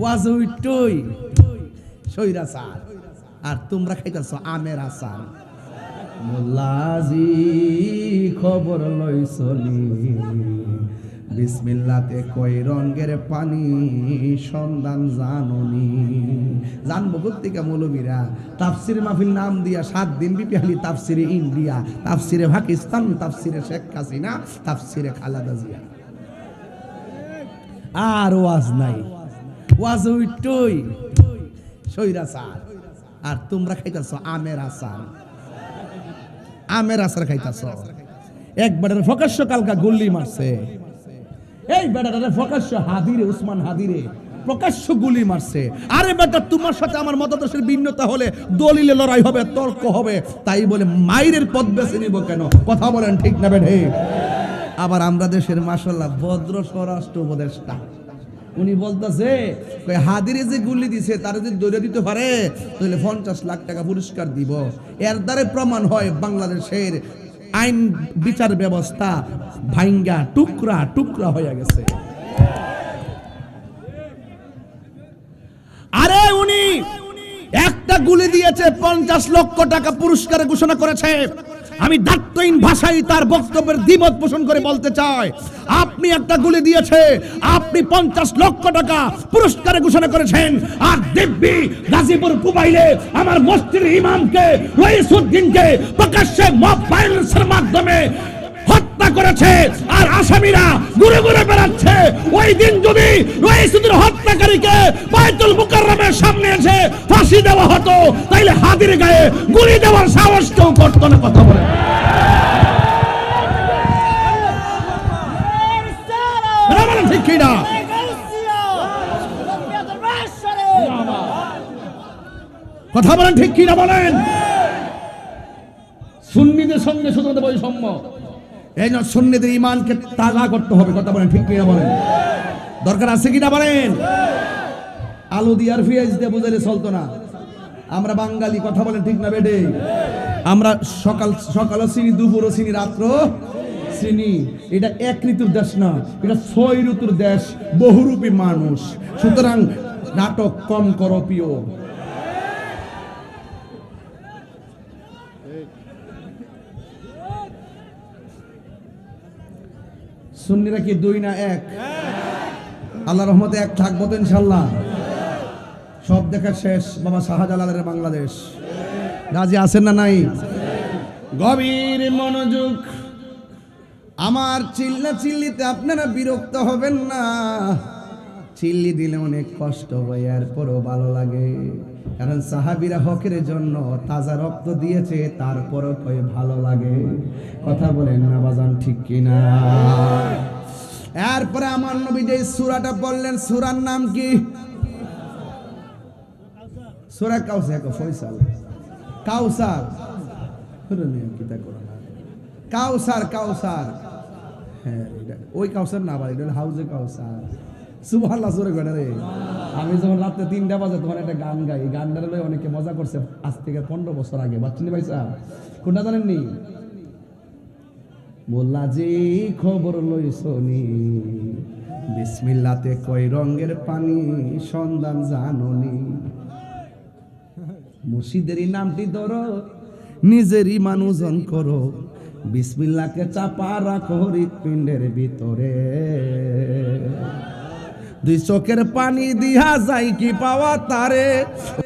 ওয়াজ উইটই সৈরাচার, আর তোমরা খাইতেছ আমের আচার। মোল্লাজি খবর লইছনি, বিসমিল্লাতে কয় রঙের পানি সন্ধান জাননি। জানবো কোত্থেকে মৌলবীরা? তাফসির মাহফিল নাম দিয়া 7 দিন বিপিহালি তাফসিরে ইন্ডিয়া, তাফসিরে পাকিস্তান, তাফসিরে শেখ হাসিনা, তাফসিরে খালেদা জিয়া। আর ওয়াজ নাই, ওয়াজ উইটই সৈরাচার, আর তোমরা খাইতেছ আমের আচার। আমের আচার খাইতেছ। একবারের প্রকাশ্য কালকা গুল্লি মারছে, এই বেটারে প্রকাশ্য হাদিরে, উসমান হাদিরে প্রকাশ্য গুলি মারছে। আরে বেটা, তোমার সাথে আমার মতাদর্শের ভিন্নতা হলে দলিলে লড়াই হবে, তর্ক হবে, তাই বলে মাইরের পথ বেছে নিব কেন? কথা বলেন ঠিক না বেঠে? আবার আমরা দেশের মাশাআল্লাহ ভদ্র স্বরাষ্ট্র উপদেষ্টা, উনি বলতেছে হাদিরে যে গুলি দিছে তার যদি দৌড়ে দিতে পারে তাহলে 50 লাখ টাকা পুরস্কার দিব। এর দ্বারা প্রমাণ হয় বাংলাদেশের আইন বিচার ব্যবস্থা ভাঙ্গা টুকরা টুকরা হয়ে গেছে। আরে উনি একটা গুলি দিয়েছে, 50 লক্ষ টাকা পুরস্কার ঘোষণা করেছে। আমি দায়িত্বহীন ভাষায় তার বক্তব্যের দ্বিমত পোষণ করে বলতে চাই, আপনি একটা গুলি দিয়েছে, আপনি 50 লক্ষ টাকা পুরস্কার ঘোষণা করেছেন, আর দিব্যি গাজীপুর কুবাইলে আমার মসজিদের ইমামকে রইসউদ্দিনকে প্রকাশ্যে মব ভায়োলেন্সের মাধ্যমে হত্যা করেছে, আর আসামিরা ঘুরে ঘুরে বেড়াচ্ছে। ওই দিন যদি রইসউদ্দিন হত্যাকারীকে বাইতুল মুকাররমের সামনে এসে ফাঁসি দেওয়া হতো, তাইলে হাদির গায়ে গুলি দেওয়ার সাহস কেউ করতো না। কথা বলে ঠিক কিনা? কথা বলেন ঠিক কিনা বলেন? সুন্নিদের সঙ্গে শুধুমাত্র বৈষম্য, এই জন্য সুন্নিদের ঈমানকে তাজা করতে হবে। কথা বলেন ঠিক কিনা বলেন? দরকার আছে কিনা বলেন? আলু দিয়ে আর পেঁয়াজ দিয়ে বুঝাইলে চলতো না। আমরা বাঙালি, কথা বলেন ঠিক না বেটে? আমরা সকাল চিনি, দুপুরও চিনি, রাত্র চিনি। এটা এক ঋতুর দেশ না, এটা 6 ঋতুর দেশ, বহুরূপী মানুষ। সুতরাং নাটক কম করো প্রিয়। সুন্নিরা কি 2 না 1? আল্লাহর রহমতে 1 থাকবো তো ইনশাআল্লাহ। সব দেখা শেষ বাবা শাহজালালের বাংলাদেশ। রাজি আছেন না নাই? গভীর মনোযোগ। আমার চিল্লিতে আপনারা বিরক্ত হবেন না। চিল্লি দিলে অনেক কষ্ট হয়, এরপরও ভালো লাগে, কারণ সাহাবীরা হকের জন্য তাজা রক্ত দিয়েছে, তারপরও কয় ভালো লাগে। কথা বলেন না বাজান ঠিক কিনা? এরপরে আমার নবী যে সূরাটা বললেন, সূরার নাম কি? সূরা কাউসার। ফয়সাল কাউসার, কাউসার কাউসার। হ্যাঁ, ওই কাউসার না, ভাই, এটা হাউজে কাউসার। সুবহানাল্লাহ জোরে গড়া রে। আমি যখন রাতে 3টা বাজে তখন একটা গান গাই, গানটার লয়ে অনেকে মজা করছে আজ থেকে 15 বছর আগে। বাচ্চিনি ভাই সাহেব কোনটা জানেননি? মোল্লাজি খবর লইছনি, বিসমিল্লাতে কয় রঙের পানি সন্ধান জাননি। মুর্শিদেরই নামটি ধরো, নিজেরই মানুষজন করো, বিসমিল্লাহকে চাপা রাখো হৃৎপিণ্ডের ভিতরে। 2 চোখের পানি দিয়া যায় কি পাওয়া তারে।